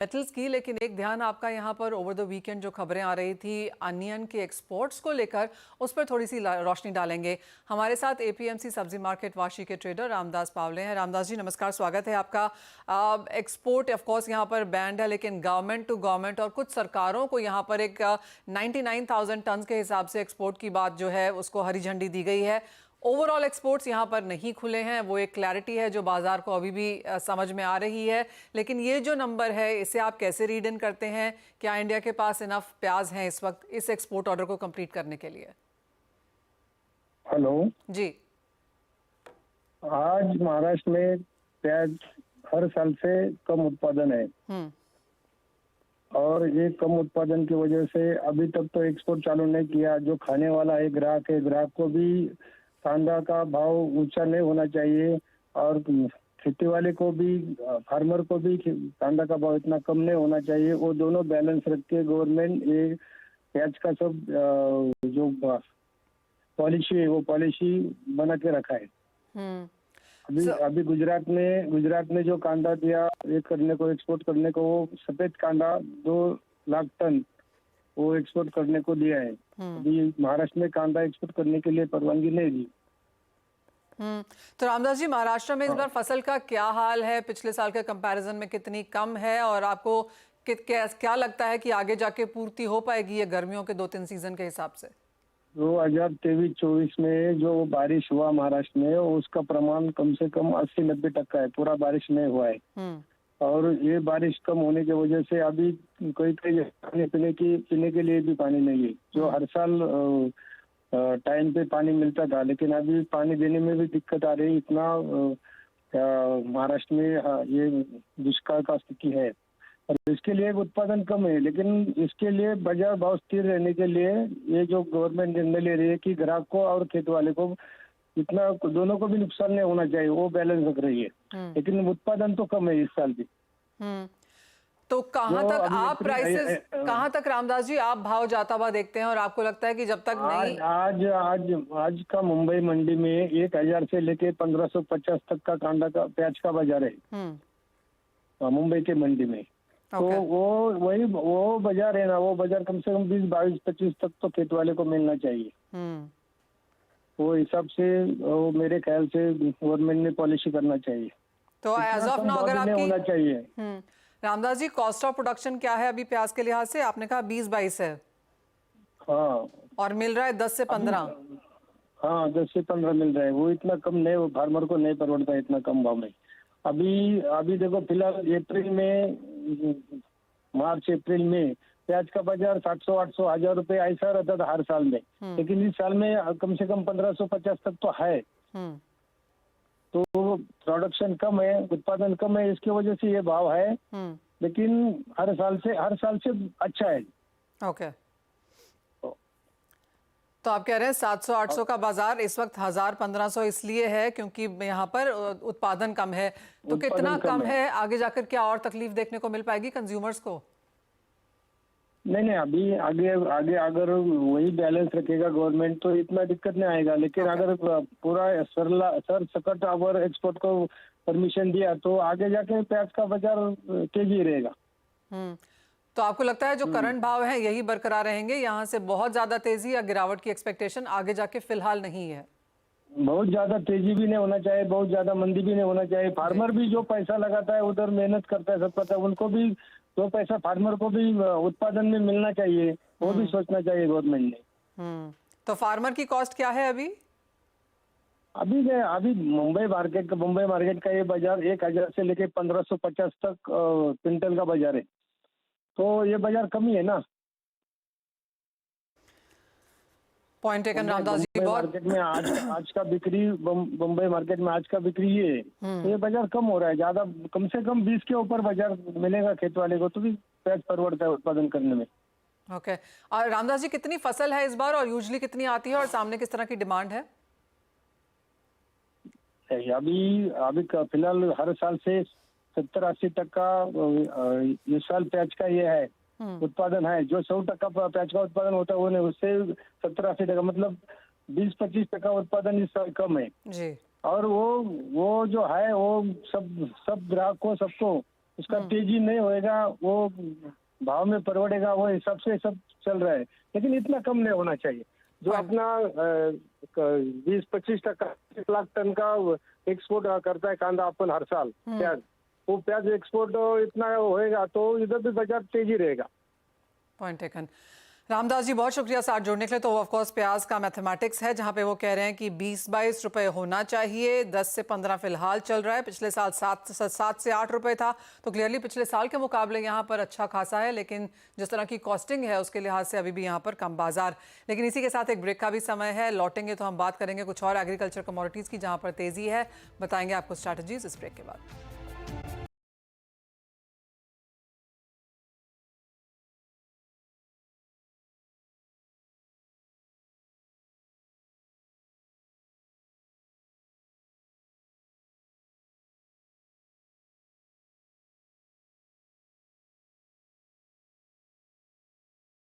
Metals की, लेकिन एक ध्यान आपका यहाँ पर ओवर द वीकेंड जो खबरें आ रही थी अनियन के एक्सपोर्ट्स को लेकर, उस पर थोड़ी सी रोशनी डालेंगे। हमारे साथ एपीएमसी सब्जी मार्केट वाशी के ट्रेडर रामदास पावले हैं। रामदास जी नमस्कार, स्वागत है आपका। एक्सपोर्ट ऑफ कोर्स यहाँ पर बैंड है, लेकिन गवर्नमेंट टू गवर्नमेंट और कुछ सरकारों को यहाँ पर एक 99,000 टन के हिसाब से एक्सपोर्ट की बात जो है उसको हरी झंडी दी गई है। ओवरऑल एक्सपोर्ट्स यहाँ पर नहीं खुले हैं, वो एक क्लैरिटी है जो बाजार को अभी भी समझ में आ रही है। लेकिन ये जो नंबर है इसे आप कैसे रीड इन करते हैं? क्या इंडिया के पास इनफ प्याज है इस वक्त इस एक्सपोर्ट ऑर्डर को कंप्लीट करने के लिए? हेलो जी, आज महाराष्ट्र में प्याज हर साल से कम उत्पादन है और ये कम उत्पादन की वजह से अभी तक तो एक्सपोर्ट चालू नहीं किया। जो खाने वाला है ग्राहक को भी कांदा का भाव ऊंचा नहीं होना चाहिए और खेती वाले को भी, फार्मर को भी कांदा का भाव इतना कम नहीं होना चाहिए। वो दोनों बैलेंस रख के गवर्नमेंट ये प्याज का सब जो पॉलिसी है वो पॉलिसी बना के रखा है। अभी गुजरात में जो कांदा दिया ये करने को, एक्सपोर्ट करने को, वो सफेद कांदा 2 लाख टन वो एक्सपोर्ट करने को दिया है। अभी महाराष्ट्र में कांदा एक्सपोर्ट करने के लिए परवानगी नहीं दी। तो रामदास जी, महाराष्ट्र में इस बार फसल का क्या हाल है? पिछले साल के कंपैरिजन में कितनी कम है और आपको क्या लगता है कि आगे जाके पूर्ति हो पाएगी ये गर्मियों के 2-3 सीजन के हिसाब से? 2023-24 में जो बारिश हुआ महाराष्ट्र में उसका प्रमाण कम से कम 80-90% है। पूरा बारिश नहीं हुआ है और ये बारिश कम होने की वजह से अभी कोई पीने के लिए भी पानी नहीं है। जो हर साल टाइम पे पानी मिलता था, लेकिन अभी पानी देने में भी दिक्कत आ रही। इतना महाराष्ट्र में ये दुष्काल का स्थिति है और इसके लिए उत्पादन कम है। लेकिन इसके लिए बाजार भाव स्थिर रहने के लिए ये जो गवर्नमेंट निर्णय ले रही है कि ग्राहक को और खेत वाले को इतना दोनों को भी नुकसान नहीं होना चाहिए, वो बैलेंस रख रही है। लेकिन उत्पादन तो कम है इस साल भी। तो कहाँ तक आप प्राइसेस, कहाँ तक रामदास जी आप भाव जाता हुआ देखते हैं और आपको लगता है कि जब तक नहीं? आज का मुंबई मंडी में 1000 से लेके 1550 तक का कांदा का प्याज का बाजार है मुंबई के मंडी में। तो वो बाजार है ना, वो बाजार कम से कम 20-22-25 तक तो खेत वाले को मिलना चाहिए। वो हिसाब से मेरे ख्याल से गवर्नमेंट ने पॉलिसी करना चाहिए। तो एज ऑफ नाउ अगर आपकी होना चाहिए। Ramdas ji, cost of production क्या है अभी प्याज के लिहाज से? आपने कहा 20-22 है। हाँ, और मिल रहा है 10 से 15। हाँ, 10 से 15 मिल रहा है। वो इतना कम नहीं, वो फार्मर को नहीं परवड़ता इतना कम भाव में। अभी देखो फिलहाल मार्च अप्रैल में प्याज का बाजार 700-800 1000 रुपए ऐसा रहता था हर साल में। लेकिन इस साल में कम से कम 1550 तक तो है। तो प्रोडक्शन कम है, उत्पादन कम है, इसकी वजह से ये भाव है। लेकिन हर साल से अच्छा है। ओके, तो आप कह रहे हैं 700-800 का बाजार इस वक्त 1000-1500 इसलिए है क्योंकि यहाँ पर उत्पादन कम है। तो कितना कम है? आगे जाकर क्या और तकलीफ देखने को मिल पाएगी कंज्यूमर्स को? नहीं, अभी आगे अगर वही बैलेंस रखेगा गवर्नमेंट तो इतना दिक्कत नहीं आएगा। लेकिन अगर पूरा सर सकट अगर एक्सपोर्ट को परमिशन दिया तो आगे जाके प्याज का बाजार तेजी रहेगा। तो आपको लगता है जो करंट भाव है यही बरकरार रहेंगे? यहाँ से बहुत ज्यादा तेजी या गिरावट की एक्सपेक्टेशन आगे जाके फिलहाल नहीं है? बहुत ज्यादा तेजी भी नहीं होना चाहिए, बहुत ज्यादा मंदी भी नहीं होना चाहिए। फार्मर भी जो पैसा लगाता है उधर मेहनत करता है, सब करता है, उनको भी तो पैसा फार्मर को भी उत्पादन में मिलना चाहिए, वो भी सोचना चाहिए गवर्नमेंट ने। तो फार्मर की कॉस्ट क्या है अभी? अभी मुंबई मार्केट का ये बाजार 1000 से लेके 1550 तक क्विंटल का बाजार है। तो ये बाजार कम ही है ना। Point taken Ramdas ji. Market में आज का बिक्री मुंबई मार्केट में आज का बिक्री ये है। तो ये बाजार कम हो रहा है, ज्यादा कम से कम 20 के ऊपर बाजार मिलेगा खेत वाले को तो भी प्याज परवड़ता है उत्पादन करने में। ओके, और रामदास जी कितनी फसल है इस बार और यूजुअली कितनी आती है और सामने किस तरह की डिमांड है? अभी फिलहाल हर साल से 70-80% इस साल प्याज का ये है उत्पादन है। जो 100% प्याज का उत्पादन होता है वो नहीं, उससे 70-80% मतलब 20-25% उत्पादन इस साल कम है जी। और वो जो है वो सब ग्राहक को सबको उसका तेजी नहीं होएगा, वो भाव में परवड़ेगा, वो हिसाब से सब चल रहा है, लेकिन इतना कम नहीं होना चाहिए। जो अपना 20-25% 1 लाख टन का एक्सपोर्ट करता है कांदा अपन हर साल प्याज, वो प्याज एक्सपोर्ट इतना होएगा तो इधर भी बाजार तेजी रहेगा। Point taken. रामदास जी बहुत शुक्रिया साथ जुड़ने के लिए। तो ऑफ कोर्स प्याज का मैथमेटिक्स है जहां पे वो कह रहे हैं कि 20-22 रुपए होना चाहिए, 10 से 15 फिलहाल चल रहा है, पिछले साल 7 से 8 रुपए था, तो क्लियरली पिछले साल के मुकाबले यहाँ पर अच्छा खासा है, लेकिन जिस तरह की कॉस्टिंग है उसके लिहाज से अभी भी यहाँ पर कम बाजार। लेकिन इसी के साथ एक ब्रेक का भी समय है, लौटेंगे तो हम बात करेंगे कुछ और एग्रीकल्चर कमोडिटीज़ की जहाँ पर तेज़ी है, बताएंगे आपको स्ट्रैटेजीज इस ब्रेक के बाद।